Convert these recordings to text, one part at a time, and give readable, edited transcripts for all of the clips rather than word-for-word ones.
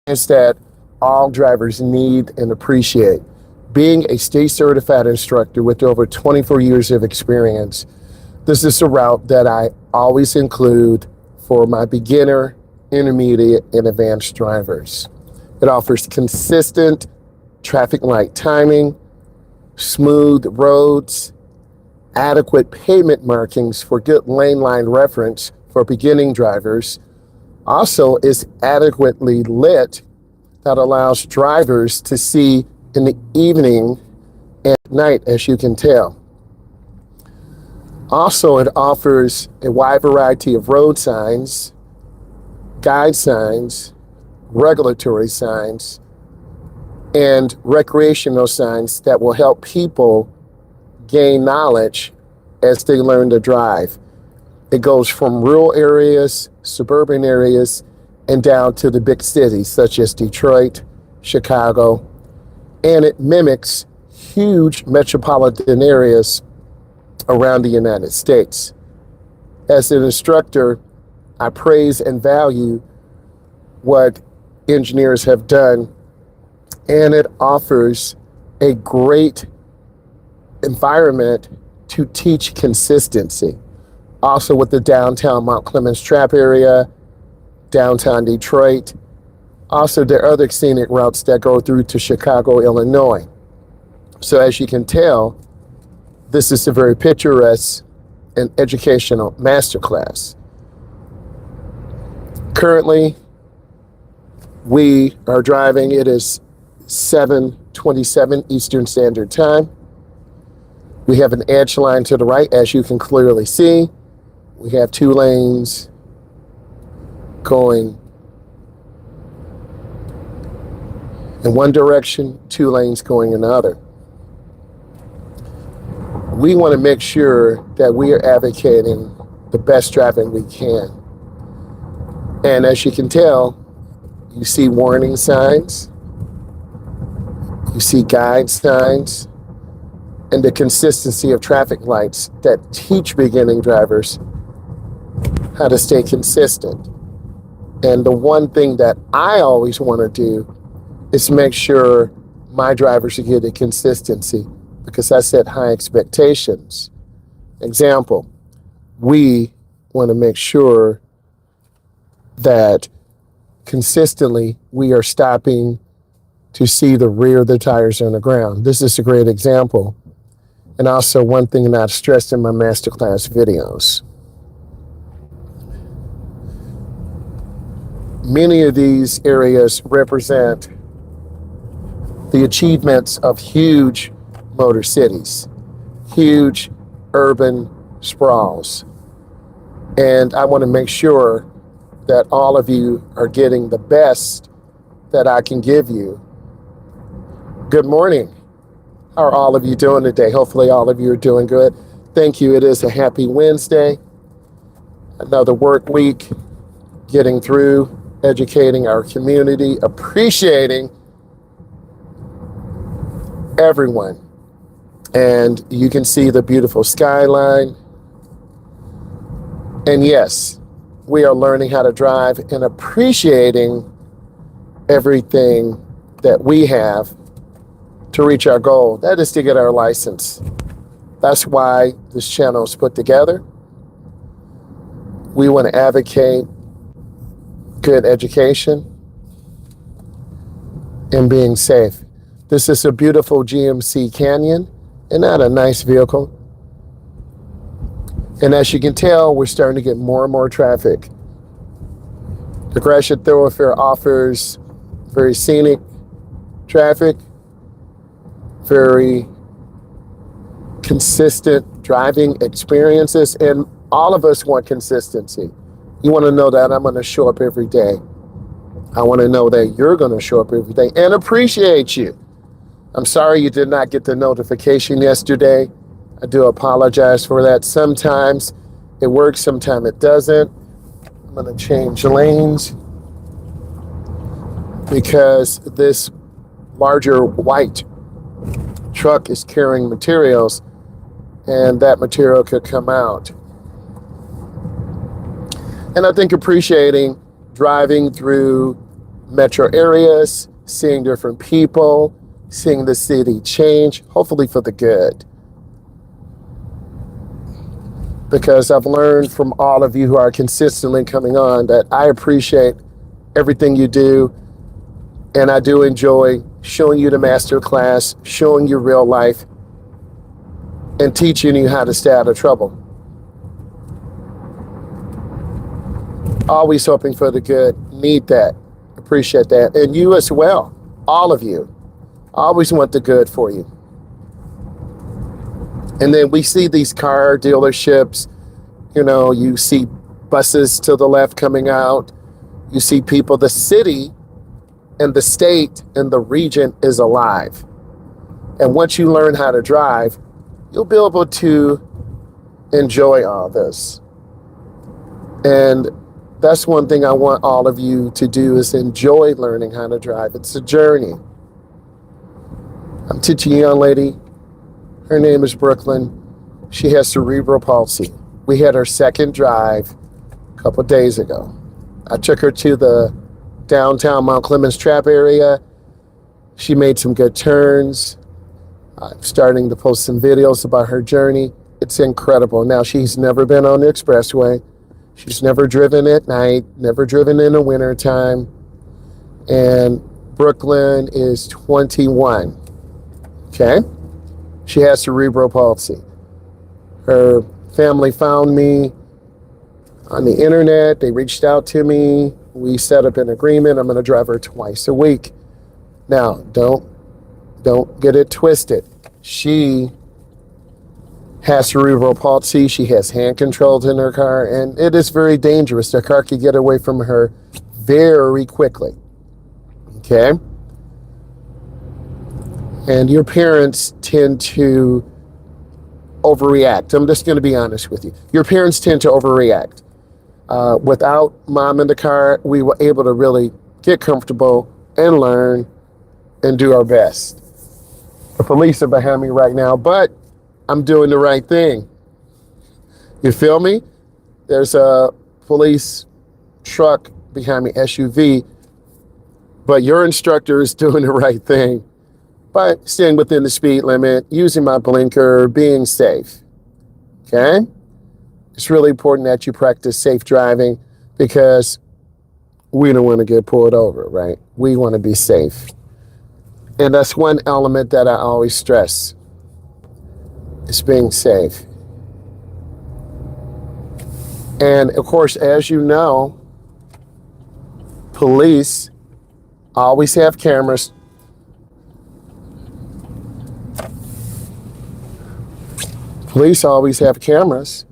Is that all drivers need and appreciate. Being a state certified instructor with over 24 years of experience, this is a route that I always include for my beginner, intermediate, and advanced drivers. It offers consistent traffic light timing, smooth roads, adequate pavement markings for good lane line reference for beginning drivers. Also is adequately lit that allows drivers to see in the evening and night, as you can tell. Also, it offers a wide variety of road signs, guide signs, regulatory signs, and recreational signs that will help people gain knowledge as they learn to drive. It goes from rural areas, suburban areas, and down to the big cities such as Detroit, Chicago, and it mimics huge metropolitan areas around the United States. As an instructor, I praise and value what engineers have done, and it offers a great environment to teach consistency. Also with the downtown Mount Clemens Trap area, downtown Detroit. Also, there are other scenic routes that go through to Chicago, Illinois. So as you can tell, this is a very picturesque and educational masterclass. Currently, we are driving, it is 7:27 Eastern Standard Time. We have an edge line to the right, as you can clearly see. We have 2 lanes going in one direction, 2 lanes going in the other. We want to make sure that we are advocating the best driving we can. And as you can tell, you see warning signs, you see guide signs, and the consistency of traffic lights that teach beginning drivers how to stay consistent. And the one thing that I always want to do is make sure my drivers are getting consistency, because I set high expectations. Example, we want to make sure that consistently we are stopping to see the rear of the tires on the ground. This is a great example. And also one thing that I've stressed in my masterclass videos. Many of these areas represent the achievements of huge motor cities, huge urban sprawls. And I want to make sure that all of you are getting the best that I can give you. Good morning. How are all of you doing today? Hopefully all of you are doing good. Thank you. It is a happy Wednesday. Another work week, getting through, educating our community, appreciating everyone. And you can see the beautiful skyline. And yes, we are learning how to drive and appreciating everything that we have to reach our goal. That is to get our license. That's why this channel is put together. We want to advocate good education and being safe. This is a beautiful GMC Canyon. Isn't that a nice vehicle? And as you can tell, we're starting to get more and more traffic. The Gratiot thoroughfare offers very scenic traffic, very consistent driving experiences, and all of us want consistency. You want to know that I'm going to show up every day. I want to know that you're going to show up every day and appreciate you. I'm sorry you did not get the notification yesterday. I do apologize for that. Sometimes it works, sometimes it doesn't. I'm going to change lanes because this larger white truck is carrying materials, and that material could come out. And I think appreciating driving through metro areas, seeing different people, seeing the city change, hopefully for the good. Because I've learned from all of you who are consistently coming on that I appreciate everything you do, and I do enjoy showing you the masterclass, showing you real life, and teaching you how to stay out of trouble. Always hoping for the good. Need that. Appreciate that. And you as well. All of you. Always want the good for you. And then we see these car dealerships. You know, you see buses to the left coming out. You see people. The city and the state and the region is alive. And once you learn how to drive, you'll be able to enjoy all this. And that's one thing I want all of you to do is enjoy learning how to drive. It's a journey. I'm teaching a young lady. Her name is Brooklyn. She has cerebral palsy. We had her second drive a couple days ago. I took her to the downtown Mount Clemens Trap area. She made some good turns. I'm starting to post some videos about her journey. It's incredible. Now, she's never been on the expressway. She's never driven at night, never driven in the wintertime. And Brooklyn is 21. Okay? She has cerebral palsy. Her family found me on the internet. They reached out to me. We set up an agreement. I'm going to drive her twice a week. Now, don't get it twisted. She has cerebral palsy. She has hand controls in her car, and it is very dangerous. The car could get away from her very quickly. Okay? And your parents tend to overreact. I'm just going to be honest with you. Your parents tend to overreact. Without mom in the car, we were able to really get comfortable and learn and do our best. The police are behind me right now, but I'm doing the right thing. You feel me? There's a police truck behind me, SUV, but your instructor is doing the right thing by staying within the speed limit, using my blinker, being safe. Okay? It's really important that you practice safe driving because we don't want to get pulled over, right? We want to be safe. And that's one element that I always stress. It's being safe. And of course, as you know, police always have cameras. Police always have cameras.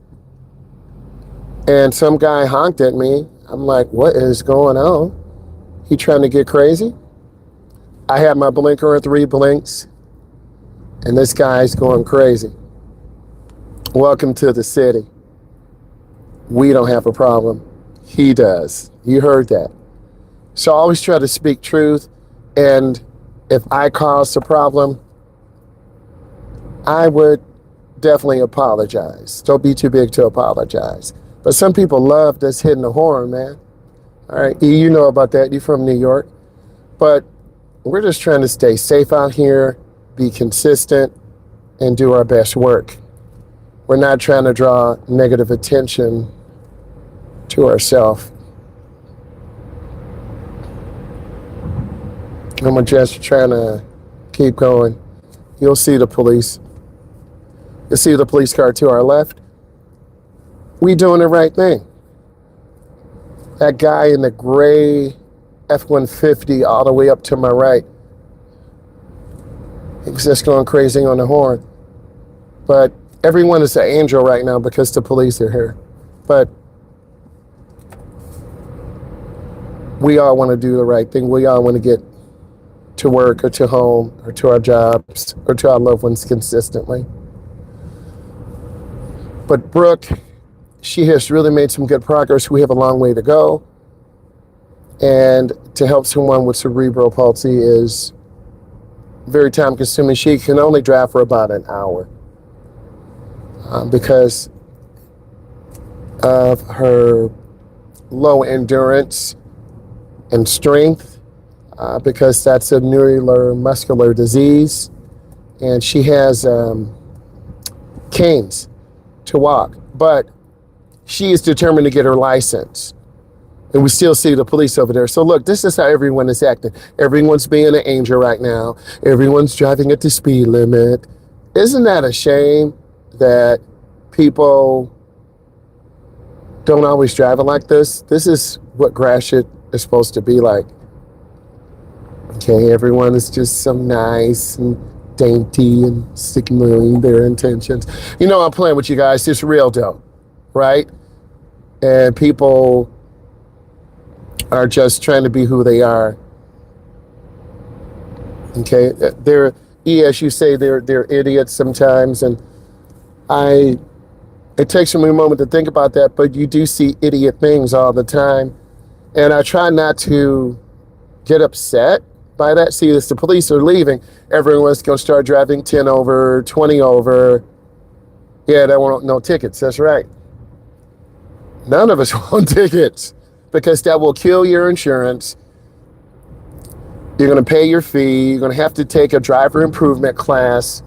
And some guy honked at me. I'm like, what is going on? He trying to get crazy? I had my blinker on 3 blinks, and this guy's going crazy. Welcome to the city. We don't have a problem. He does. You heard that. So I always try to speak truth, and if I caused a problem, I would definitely apologize. Don't be too big to apologize. But some people love this hitting the horn, man. All right, you know about that. You're from New York. But we're just trying to stay safe out here, be consistent, and do our best work. We're not trying to draw negative attention to ourselves. I'm just trying to keep going. You'll see the police. You'll see the police car to our left. We doing the right thing. That guy in the gray F-150 all the way up to my right, he was just going crazy on the horn. But everyone is an angel right now because the police are here. But we all want to do the right thing. We all want to get to work or to home or to our jobs or to our loved ones consistently. But Brooke, she has really made some good progress. We have a long way to go. And to help someone with cerebral palsy is very time consuming. She can only drive for about an hour because of her low endurance and strength because that's a neuromuscular disease, and she has canes to walk. But she is determined to get her license. And we still see the police over there. So look, this is how everyone is acting. Everyone's being an angel right now. Everyone's driving at the speed limit. Isn't that a shame that people don't always drive it like this? This is what Gratiot is supposed to be like. Okay, everyone is just so nice and dainty and signaling their intentions. You know, I'm playing with you guys. It's real though, right? And people are just trying to be who they are. Okay, they're, as you say, they're idiots sometimes, and it takes me a moment to think about that, but you do see idiot things all the time, and I try not to get upset by that. See, as the police are leaving, everyone's going to start driving 10 over, 20 over. Yeah, they want no tickets. That's right. None of us want tickets, because that will kill your insurance. You're going to pay your fee. You're going to have to take a driver improvement class.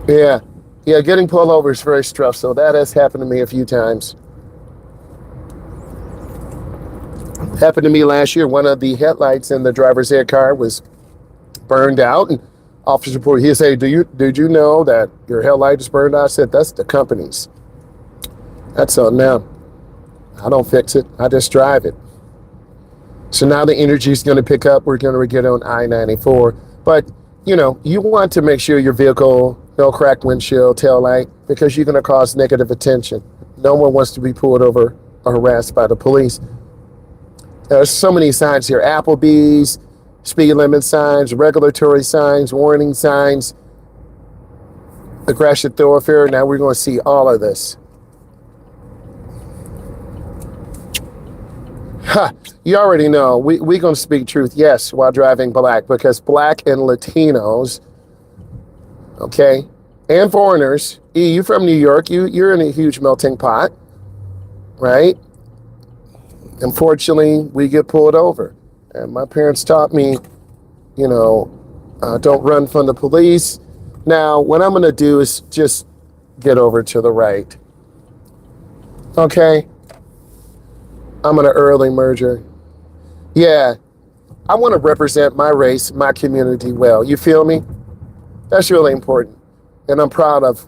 Yeah, getting pulled over is very stressful. That has happened to me a few times. Happened to me last year. One of the headlights in the driver's ed car was burned out, and officer reported, he said, did you know that your headlight is burned out? I said, that's the company's. That's on them. I don't fix it. I just drive it. So now the energy is going to pick up. We're going to get on I-94. But, you know, you want to make sure your vehicle, no cracked windshield, tail light, because you're going to cause negative attention. No one wants to be pulled over or harassed by the police. There's so many signs here. Applebee's, speed limit signs, regulatory signs, warning signs, the Gratiot thoroughfare. Now we're going to see all of this. You already know, we're going to speak truth, yes, while driving black, because black and Latinos, okay, and foreigners, you from New York, you're in a huge melting pot, right? Unfortunately, we get pulled over. And my parents taught me, you know, don't run from the police. Now, what I'm going to do is just get over to the right. Okay? I'm an early merger. Yeah, I want to represent my race, my community well. You feel me? That's really important. And I'm proud of,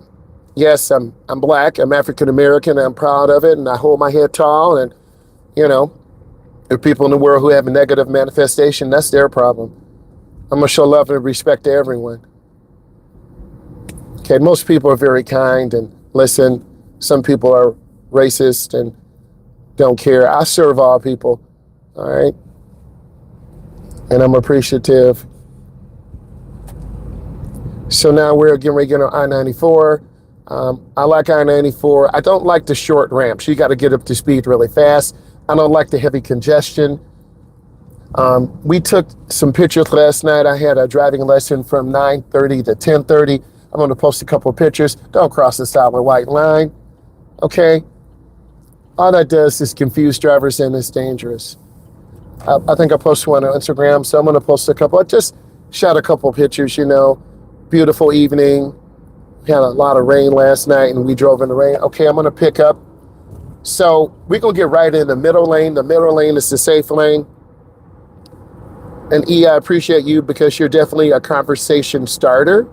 yes, I'm black, I'm African American, I'm proud of it, and I hold my head tall. And, you know, there are people in the world who have a negative manifestation, that's their problem. I'm going to show love and respect to everyone. Okay, most people are very kind and listen. Some people are racist and don't care. I serve all people, all right? And I'm appreciative. So now we're getting ready to get on I-94. I like I-94. I don't like the short ramps. You got to get up to speed really fast. I don't like the heavy congestion. We took some pictures last night. I had a driving lesson from 9:30 to 10:30. I'm going to post a couple of pictures. Don't cross the solid white line, okay? All that does is confuse drivers, and it's dangerous. I think I posted one on Instagram, so I'm going to post a couple. I just shot a couple of pictures, you know. Beautiful evening. We had a lot of rain last night, and we drove in the rain. Okay, I'm going to pick up. So we're going to get right in the middle lane. The middle lane is the safe lane. And I appreciate you because you're definitely a conversation starter.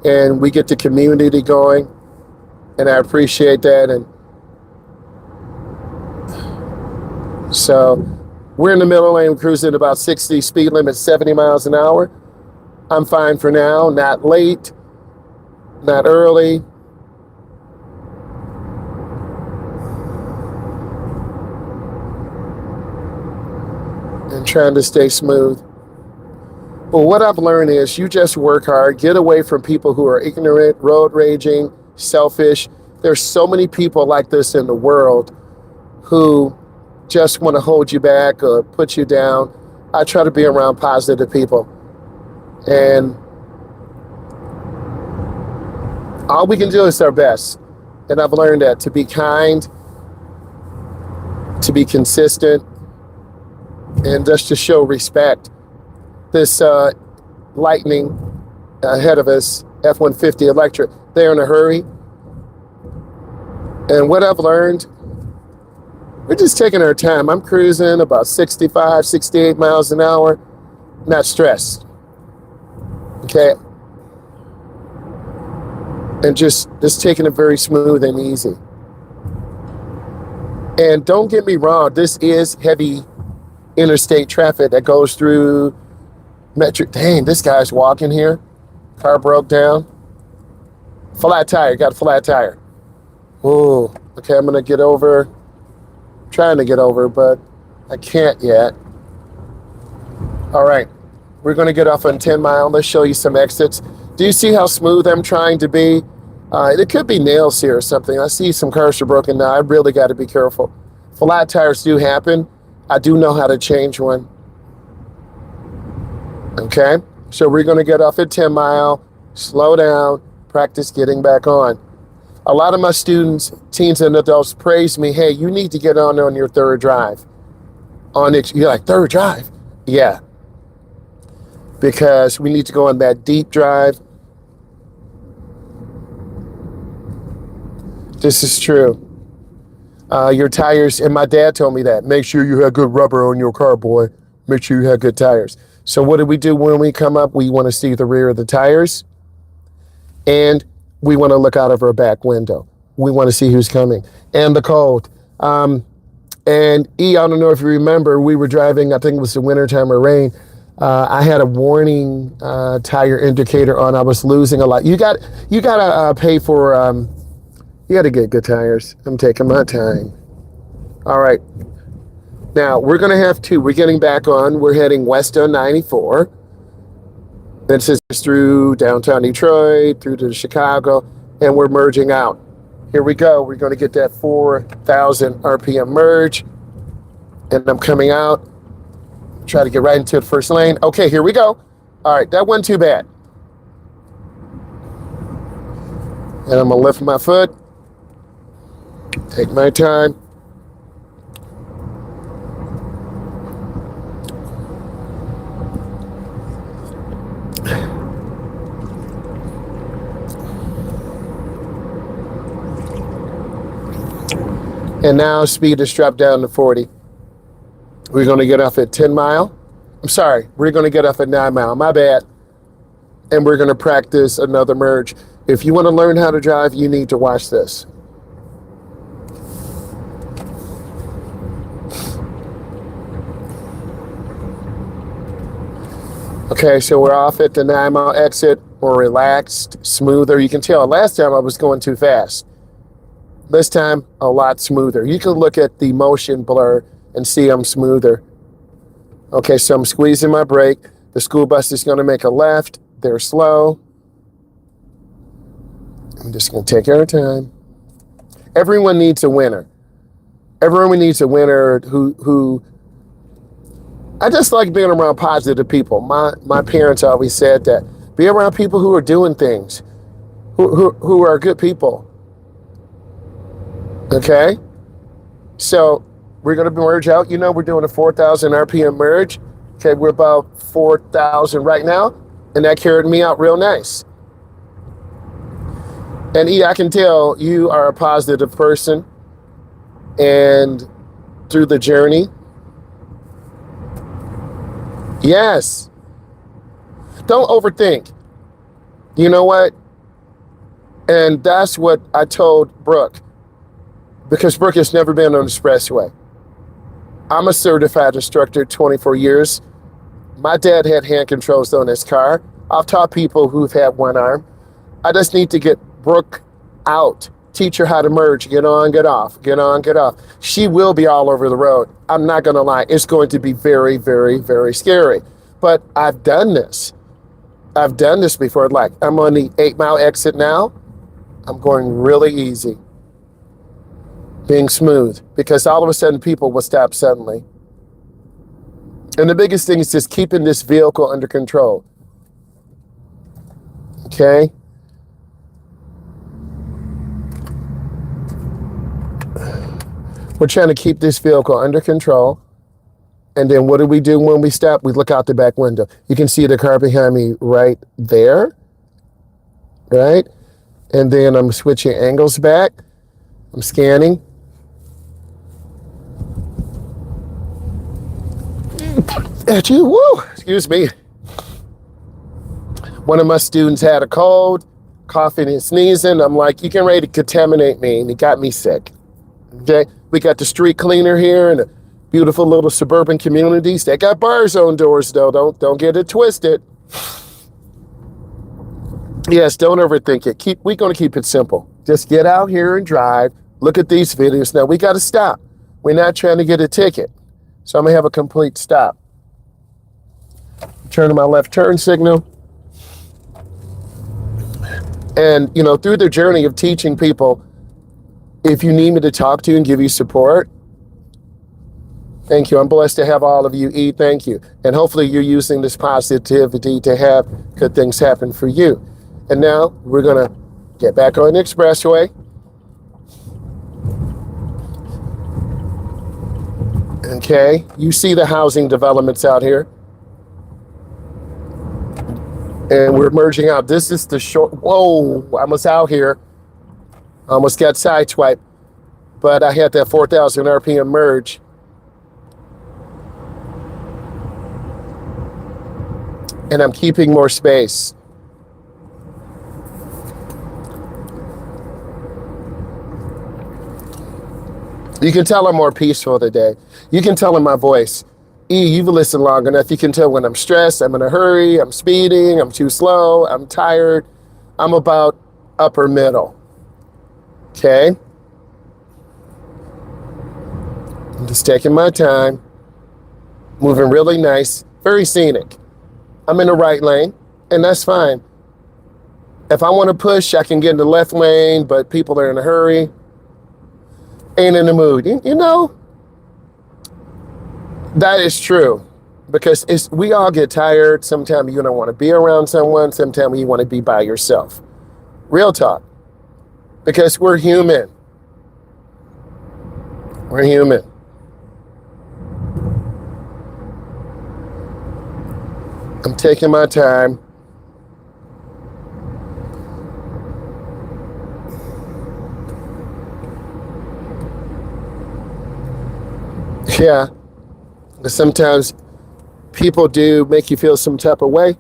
And we get the community going. And I appreciate that. And so we're in the middle lane, cruising about 60, speed limit 70 miles an hour. I'm fine for now, not late, not early. And trying to stay smooth. But what I've learned is you just work hard, get away from people who are ignorant, road raging, selfish. There's so many people like this in the world who just want to hold you back or put you down. I try to be around positive people. And all we can do is our best. And I've learned that to be kind, to be consistent, And just to show respect, this Lightning ahead of us, F-150 electric, they're in a hurry. And what I've learned, we're just taking our time. I'm cruising about 65, 68 miles an hour, not stressed. Okay? And just taking it very smooth and easy. And don't get me wrong, this is heavy interstate traffic that goes through Metro. Dang, this guy's walking here. Car broke down. Flat tire, got a flat tire. Oh, okay, I'm gonna get over. I'm trying to get over, but I can't yet. All right, we're gonna get off on 10 Mile. Let's show you some exits. Do you see how smooth I'm trying to be? It could be nails here or something. I see some cars are broken now. I really got to be careful. Flat tires do happen. I do know how to change one. Okay, so we're going to get off at 10 Mile, slow down, practice getting back on. A lot of my students, teens and adults, praise me. Hey, you need to get on your third drive. You're like, third drive? Yeah, because we need to go on that deep drive. This is true. Your tires, and my dad told me that. Make sure you have good rubber on your car, boy. Make sure you have good tires. So what do we do when we come up? We want to see the rear of the tires, and we want to look out of our back window. We want to see who's coming, and the cold. And I don't know if you remember, we were driving, I think it was the wintertime or rain. I had a warning tire indicator on. I was losing a lot. You got to pay for... you got to get good tires. I'm taking my time. All right. Now, we're going to have two. We're getting back on. We're heading west on 94. Then says through downtown Detroit, through to Chicago, and we're merging out. Here we go. We're going to get that 4,000 RPM merge. And I'm coming out. Try to get right into the first lane. Okay, here we go. All right, that wasn't too bad. And I'm going to lift my foot. Take my time. And now speed is dropped down to 40. We're going to get off at 10 Mile. I'm sorry, we're going to get off at 9 Mile. My bad. And we're going to practice another merge. If you want to learn how to drive, you need to watch this. Okay, so we're off at the 9 Mile exit. More relaxed, smoother. You can tell last time I was going too fast. This time, a lot smoother. You can look at the motion blur and see I'm smoother. Okay, so I'm squeezing my brake. The school bus is going to make a left. They're slow. I'm just going to take our time. Everyone needs a winner. Everyone needs a winner who I just like being around positive people. My parents always said that. Be around people who are doing things, who are good people. Okay? So we're going to merge out. You know, we're doing a 4,000 RPM merge. Okay, we're about 4,000 right now, and that carried me out real nice. And I can tell you are a positive person, and through the journey, yes, don't overthink. You know what? And that's what I told Brooke, because Brooke has never been on the expressway. I'm a certified instructor, 24 years. My dad had hand controls on his car. I've taught people who've had one arm. I just need to get Brooke out, teach her how to merge, get on, get off, get on, get off. She will be all over the road. I'm not going to lie. It's going to be very, very, very scary. But I've done this. I've done this before. Like, I'm on the 8 Mile exit now. I'm going really easy, being smooth, because all of a sudden people will stop suddenly. And the biggest thing is just keeping this vehicle under control. Okay? We're trying to keep this vehicle under control And then what do we do when we stop? We look out the back window. You can see the car behind me right there, right? And then I'm switching angles back. I'm scanning. At you, woo, excuse me. One of my students had a cold, coughing and sneezing. I'm like, you can ready to contaminate me, and he got me sick. Okay, we got the street cleaner here in a beautiful little suburban communities. They got bars on doors though. Don't get it twisted. Yes, don't overthink it. We're gonna keep it simple. Just get out here and drive. Look at these videos. Now we gotta stop. We're not trying to get a ticket. So I'm gonna have a complete stop. Turn to my left turn signal. And, you know, through the journey of teaching people, if you need me to talk to you and give you support, thank you. I'm blessed to have all of you. Thank you. And hopefully you're using this positivity to have good things happen for you. And now we're going to get back on the expressway. Okay, you see the housing developments out here. And we're merging out. This is the short, whoa, I was out here. Almost got sideswiped, but I had that 4,000 RPM merge. And I'm keeping more space. You can tell I'm more peaceful today. You can tell in my voice. You've listened long enough. You can tell when I'm stressed, I'm in a hurry, I'm speeding, I'm too slow, I'm tired. I'm about upper middle. Okay? I'm just taking my time, moving really nice, very scenic. I'm in the right lane, and that's fine. If I want to push, I can get in the left lane, but people are in a hurry. Ain't in the mood. You know, that is true, because we all get tired. Sometimes you don't want to be around someone. Sometimes you want to be by yourself. Real talk. Because we're human. We're human. I'm taking my time. Yeah. Sometimes people do make you feel some type of way.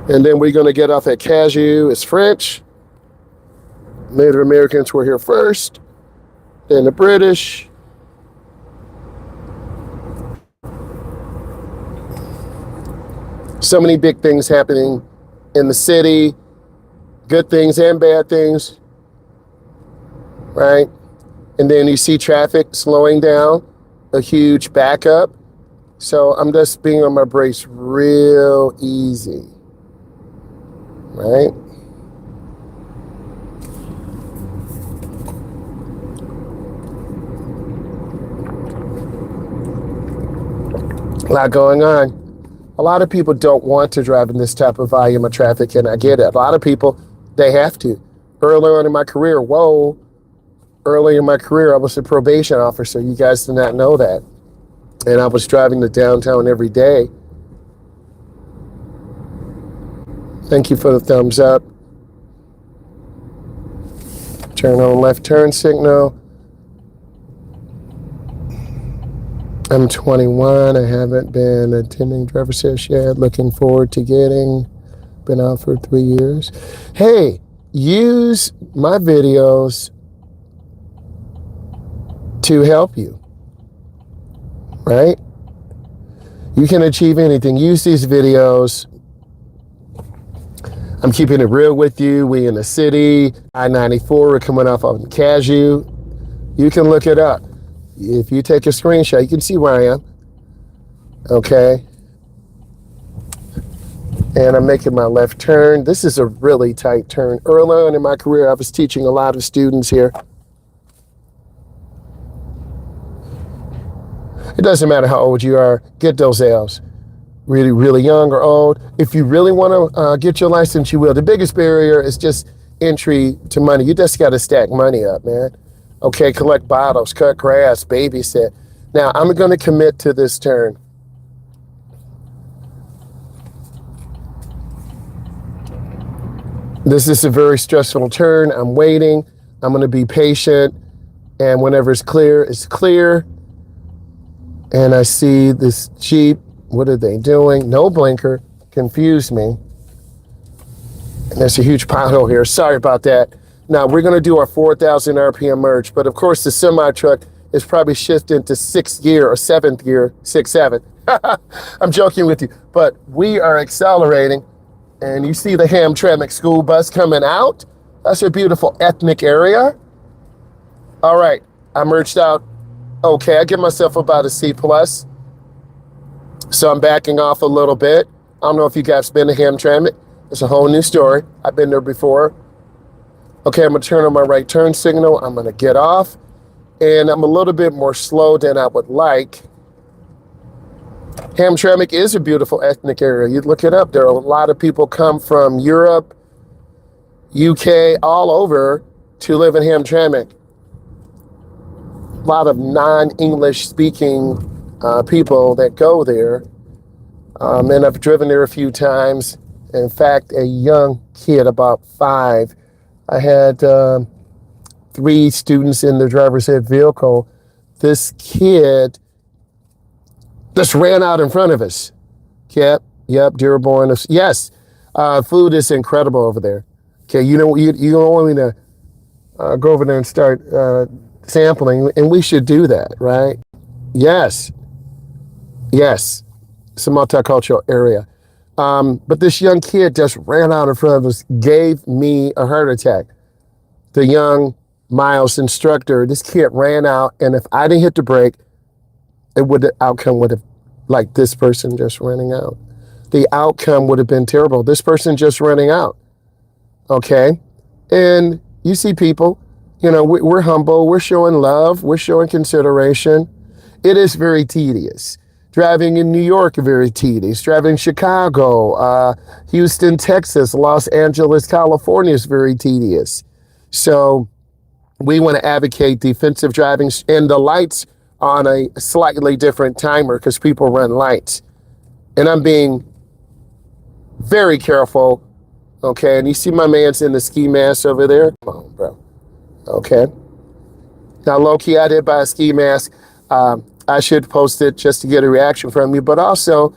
And then we're going to get off at Cashew. It's French. Native Americans were here first. Then the British. So many big things happening in the city. Good things and bad things. Right? And then you see traffic slowing down, a huge backup. So I'm just being on my brakes real easy, right? A lot going on. A lot of people don't want to drive in this type of volume of traffic, and I get it. A lot of people, they have to. Early on in my career, early in my career, I was a probation officer. You guys did not know that. And I was driving to downtown every day. Thank you for the thumbs up. Turn on left turn signal. I'm 21. I haven't been attending driver's test yet. Looking forward to getting. Been out for 3 years. Hey, use my videos to help you, right? You can achieve anything. Use these videos. I'm keeping it real with you. We in the city, I-94, we're coming off of Cashew. You can look it up. If you take a screenshot, you can see where I am, okay? And I'm making my left turn. This is a really tight turn. Early on in my career, I was teaching a lot of students here. It doesn't matter how old you are, get those L's. Really, really young or old. If you really want to get your license, you will. The biggest barrier is just entry to money. You just got to stack money up, man. Okay, collect bottles, cut grass, babysit. Now, I'm going to commit to this turn. This is a very stressful turn. I'm waiting. I'm going to be patient. And whenever it's clear, it's clear. And I see this Jeep. What are they doing? No blinker. Confused me. And there's a huge pothole here. Sorry about that. Now, we're going to do our 4,000 RPM merge. But, of course, the semi-truck is probably shifting to 6th gear or 7th gear, 6, 7. I'm joking with you. But we are accelerating. And you see the Hamtramck school bus coming out. That's a beautiful ethnic area. All right. I merged out. Okay, I give myself about a C+. So I'm backing off a little bit. I don't know if you guys been to Hamtramck. It's a whole new story. I've been there before. Okay, I'm going to turn on my right turn signal. I'm going to get off. And I'm a little bit more slow than I would like. Hamtramck is a beautiful ethnic area. You look it up. There are a lot of people come from Europe, UK, all over to live in Hamtramck. A lot of non-English speaking people that go there. And I've driven there a few times. In fact, a young kid, about 5, I had 3 students in the driver's ed vehicle. This kid just ran out in front of us. Yep, Dearborn. Yes, food is incredible over there. Okay, you don't want me to go over there and start sampling, and we should do that, right? Yes, it's a multicultural area. But this young kid just ran out in front of us, gave me a heart attack. The young Myles instructor, this kid ran out, and if I didn't hit the brake, the outcome would have, like this person just running out. The outcome would have been terrible. This person just running out. Okay? And you see people, we're humble, we're showing love, we're showing consideration. It is very tedious. Driving in New York, very tedious. Driving in Chicago, Houston, Texas, Los Angeles, California is very tedious. So we want to advocate defensive driving, and the lights on a slightly different timer because people run lights. And I'm being very careful. Okay, and you see my man's in the ski mask over there? Come on, bro. Okay. Now, low-key, I did buy a ski mask. I should post it just to get a reaction from you. But also,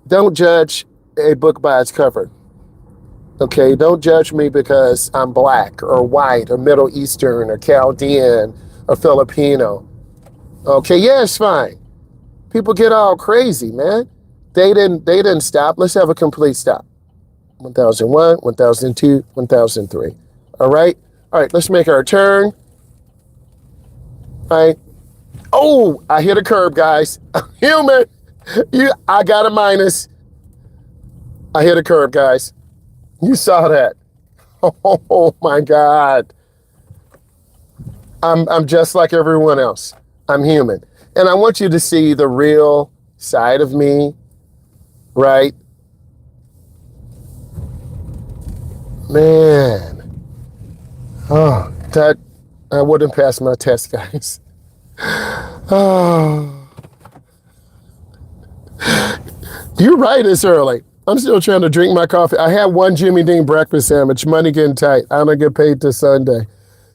don't judge a book by its cover. Okay, don't judge me because I'm black or white or Middle Eastern or Chaldean or Filipino. Okay, yeah, it's fine. People get all crazy, man. They didn't stop. Let's have a complete stop. 1001, 1002, 1003. All right, let's make our turn. All right. Oh, I hit a curb, guys. I'm human. I got a minus. I hit a curb, guys. You saw that. Oh my God. I'm just like everyone else. I'm human. And I want you to see the real side of me, right? Man. Oh, that I wouldn't pass my test, guys. Oh. You're right, it's early. I'm still trying to drink my coffee. I had one Jimmy Dean breakfast sandwich. Money getting tight. I don't get paid till Sunday.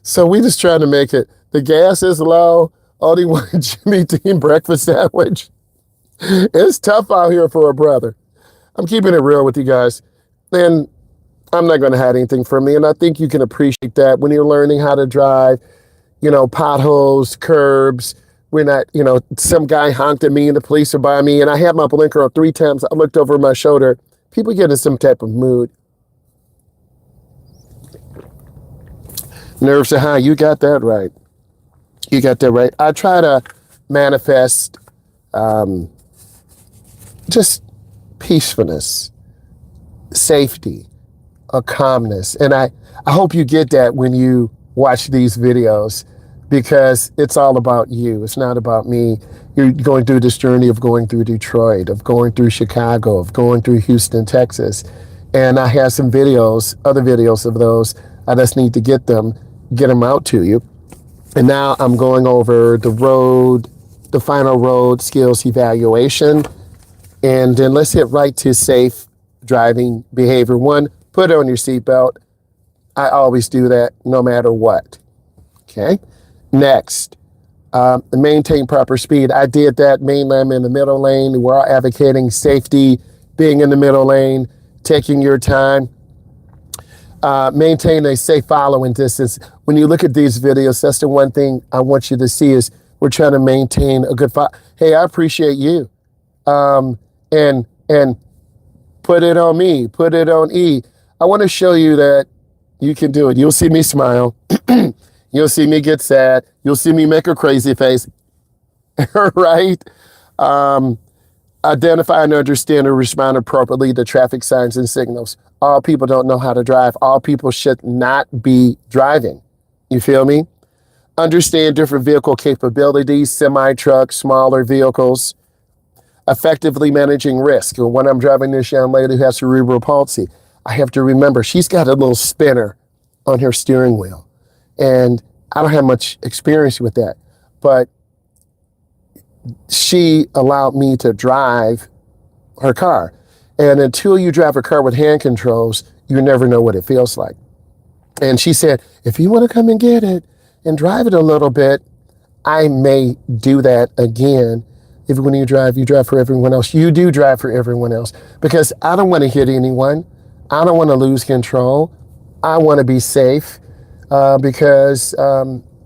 So we just trying to make it. The gas is low. Only one Jimmy Dean breakfast sandwich. It's tough out here for a brother. I'm keeping it real with you guys. And I'm not going to hide anything from me. And I think you can appreciate that when you're learning how to drive, potholes, curbs. We're not, some guy honked at me and the police are by me. And I had my blinker on 3 times. I looked over my shoulder. People get in some type of mood. Nerves are high. You got that right. You got that right. I try to manifest just peacefulness, safety, a calmness. And I hope you get that when you watch these videos, because it's all about you. It's not about me. You're going through this journey of going through Detroit, of going through Chicago, of going through Houston, Texas. And I have some videos, other videos of those. I just need to get them out to you. And now I'm going over the road the final road skills evaluation. And then let's hit right to safe driving behavior. 1, put on your seatbelt. I always do that no matter what. Okay. Next, maintain proper speed. I did that mainly. I'm in the middle lane. We're all advocating safety, being in the middle lane, taking your time. Maintain a safe following distance. When you look at these videos, that's the one thing I want you to see is we're trying to maintain a good Hey, I appreciate you. And put it on me, put it on E. I want to show you that you can do it. You'll see me smile. You'll see me get sad. You'll see me make a crazy face, right? Identify and understand and respond appropriately to traffic signs and signals. All people don't know how to drive. All people should not be driving. You feel me? Understand different vehicle capabilities, semi-truck, smaller vehicles. Effectively managing risk. When I'm driving this young lady who has cerebral palsy, I have to remember she's got a little spinner on her steering wheel. And I don't have much experience with that. But she allowed me to drive her car. And until you drive a car with hand controls, you never know what it feels like. And she said, if you want to come and get it and drive it a little bit, I may do that again. If when you drive for everyone else. You do drive for everyone else because I don't want to hit anyone. I don't want to lose control. I want to be safe because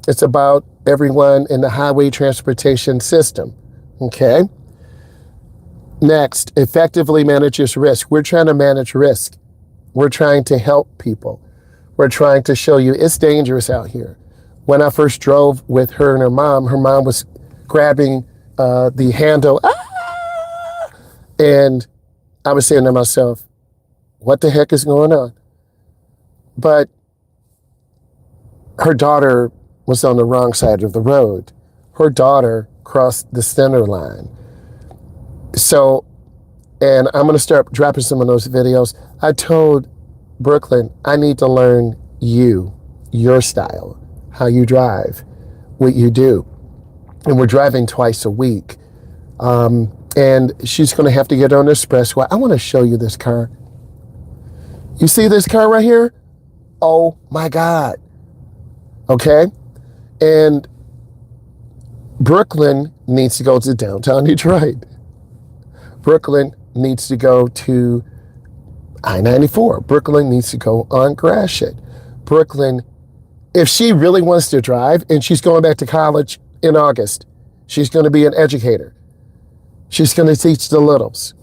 it's about everyone in the highway transportation system. Okay. Next, effectively manages risk. We're trying to manage risk. We're trying to help people. We're trying to show you it's dangerous out here. When I first drove with her and her mom was grabbing the handle, and I was saying to myself, what the heck is going on? But her daughter was on the wrong side of the road. Her daughter crossed the center line. So, and I'm going to start dropping some of those videos. I told Brooklyn, I need to learn your style, how you drive, what you do. And we're driving twice a week. And she's going to have to get on the expressway. I want to show you this car. You see this car right here? Oh my God. Okay. And Brooklyn needs to go to downtown Detroit. Brooklyn needs to go to I-94. Brooklyn needs to go on Gratiot. Brooklyn, if she really wants to drive and she's going back to college in August, she's going to be an educator. She's going to teach the littles.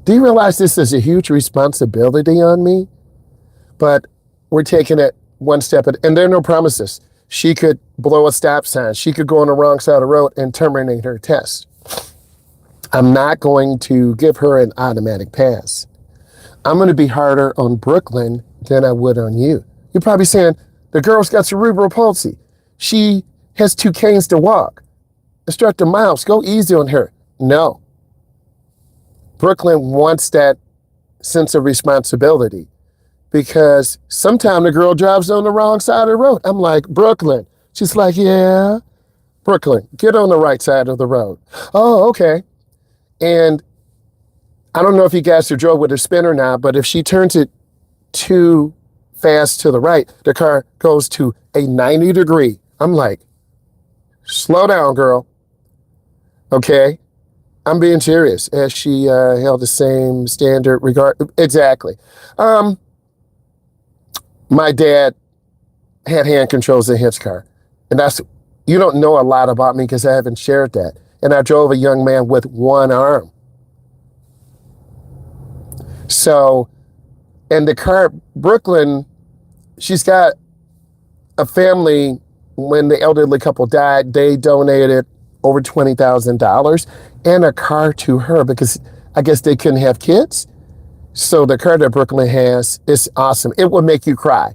Do you realize this is a huge responsibility on me? But we're taking it one step at, and there are no promises. She could blow a stop sign. She could go on the wrong side of the road and terminate her test. I'm not going to give her an automatic pass. I'm going to be harder on Brooklyn than I would on you. You're probably saying, the girl's got cerebral palsy. She has 2 canes to walk. Instructor Myles, go easy on her. No. Brooklyn wants that sense of responsibility because sometimes the girl drives on the wrong side of the road. I'm like, Brooklyn. She's like, yeah. Brooklyn, get on the right side of the road. Oh, okay. And I don't know if you guys have drove with a spinner now, but if she turns it too fast to the right, the car goes to a 90 degree. I'm like, slow down, girl. Okay. I'm being serious. As she held the same standard regard. Exactly. My dad had hand controls in his car. And you don't know a lot about me because I haven't shared that. And I drove a young man with one arm. So, and the car, Brooklyn, she's got a family. When the elderly couple died, they donated over $20,000 and a car to her because I guess they couldn't have kids. So the car that Brooklyn has is awesome. It will make you cry,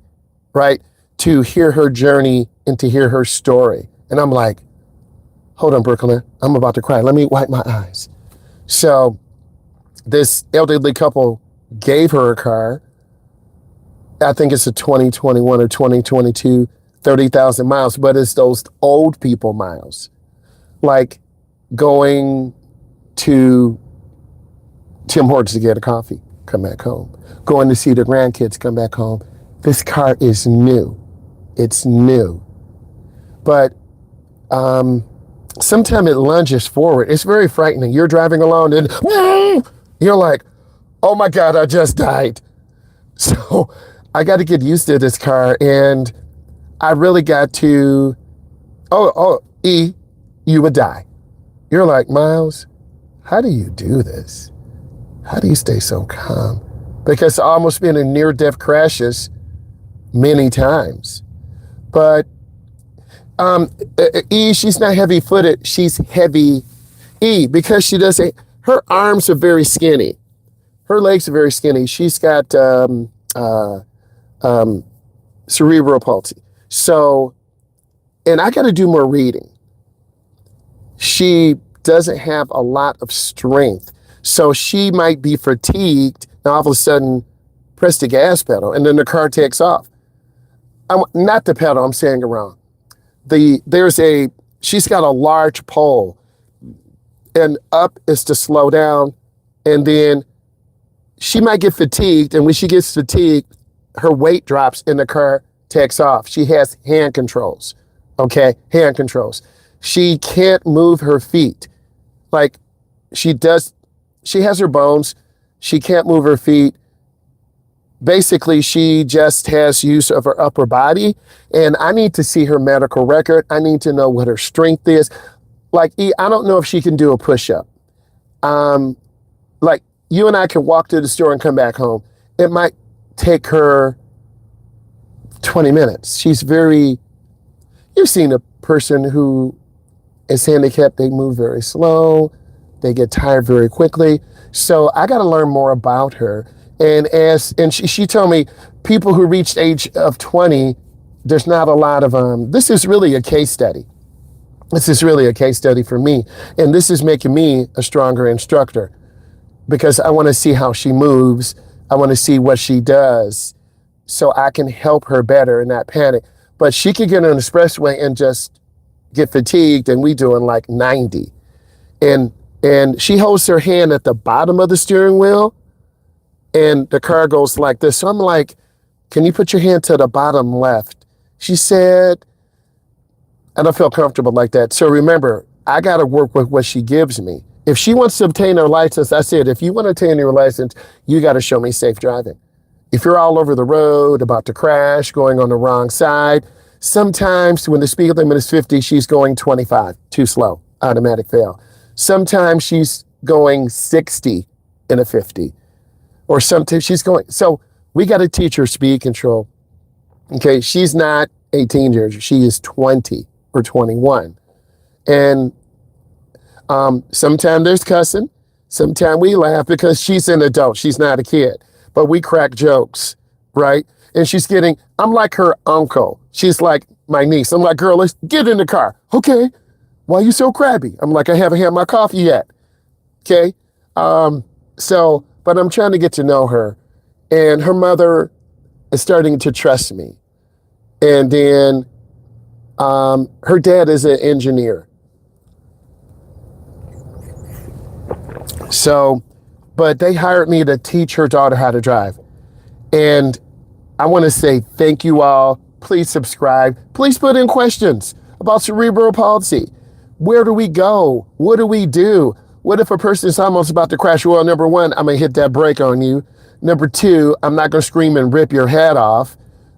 right? To hear her journey and to hear her story. And I'm like, hold on, Brooklyn, I'm about to cry. Let me wipe my eyes. So this elderly couple gave her a car. I think it's a 2021 or 2022, 30,000 miles, but it's those old people miles. Like going to Tim Hortons to get a coffee, come back home. Going to see the grandkids, come back home. This car is new. It's new. But sometimes it lunges forward. It's very frightening. You're driving along and you're like, oh my God, I just died. So I got to get used to this car. And I really got to, E, you would die. You're like, Myles, how do you do this? How do you stay so calm? Because I almost been in near-death crashes many times. But E, she's not heavy-footed. She's heavy E because she doesn't, her arms are very skinny. Her legs are very skinny. She's got cerebral palsy. So, and I got to do more reading. She doesn't have a lot of strength. So she might be fatigued and all of a sudden press the gas pedal and then the car takes off. Not the pedal, I'm saying it wrong. She's got a large pole and up is to slow down, and then she might get fatigued, and when she gets fatigued, her weight drops and the car takes off. She has hand controls, okay? Hand controls. She can't move her feet. Like she has her bones. She can't move her feet. Basically, she just has use of her upper body, and I need to see her medical record. I need to know what her strength is. Like, I don't know if she can do a push-up. Like, you and I can walk to the store and come back home. It might take her 20 minutes. You've seen a person who is handicapped, they move very slow, they get tired very quickly. So I got to learn more about her. And she told me people who reached age of 20, there's not a lot of, this is really a case study. This is really a case study for me. And this is making me a stronger instructor because I want to see how she moves. I want to see what she does so I can help her better and not panic. But she could get on an expressway and just get fatigued, and we doing like 90. And she holds her hand at the bottom of the steering wheel, and the car goes like this. So I'm like, can you put your hand to the bottom left? She said, I don't feel comfortable like that. So remember, I got to work with what she gives me. If she wants to obtain her license, I said, if you want to obtain your license, you got to show me safe driving. If you're all over the road, about to crash, going on the wrong side, sometimes when the speed limit is 50, she's going 25, too slow, automatic fail. Sometimes she's going 60 in a 50. Or sometimes she's going, so we got to teach her speed control. Okay, she's not 18 years, she is 20 or 21. And sometimes there's cussing, sometimes we laugh because she's an adult, she's not a kid. But we crack jokes, right? And I'm like her uncle. She's like my niece. I'm like, girl, let's get in the car. Okay, why are you so crabby? I'm like, I haven't had my coffee yet. Okay, but I'm trying to get to know her. And her mother is starting to trust me. And then her dad is an engineer. So, but they hired me to teach her daughter how to drive. And I want to say thank you all. Please subscribe. Please put in questions about cerebral palsy. Where do we go? What do we do? What if a person is almost about to crash? Well, number one, I'm going to hit that brake on you. Number two, I'm not going to scream and rip your head off.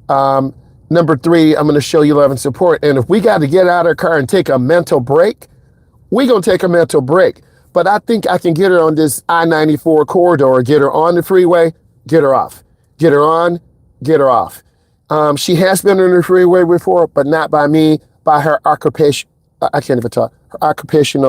Number three, I'm going to show you love and support. And if we got to get out of our car and take a mental break, we're going to take a mental break. But I think I can get her on this I-94 corridor, get her on the freeway, get her off. Get her on, get her off. She has been on the freeway before, but not by me, by her occupational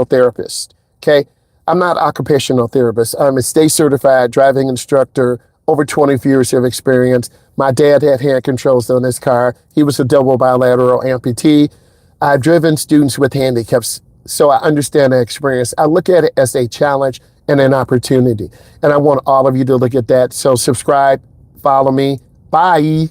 therapist, okay? I'm not an occupational therapist. I'm a state certified driving instructor, over 20 years of experience. My dad had hand controls on his car. He was a double bilateral amputee. I've driven students with handicaps, so I understand the experience. I look at it as a challenge and an opportunity. And I want all of you to look at that. So subscribe, follow me. Bye.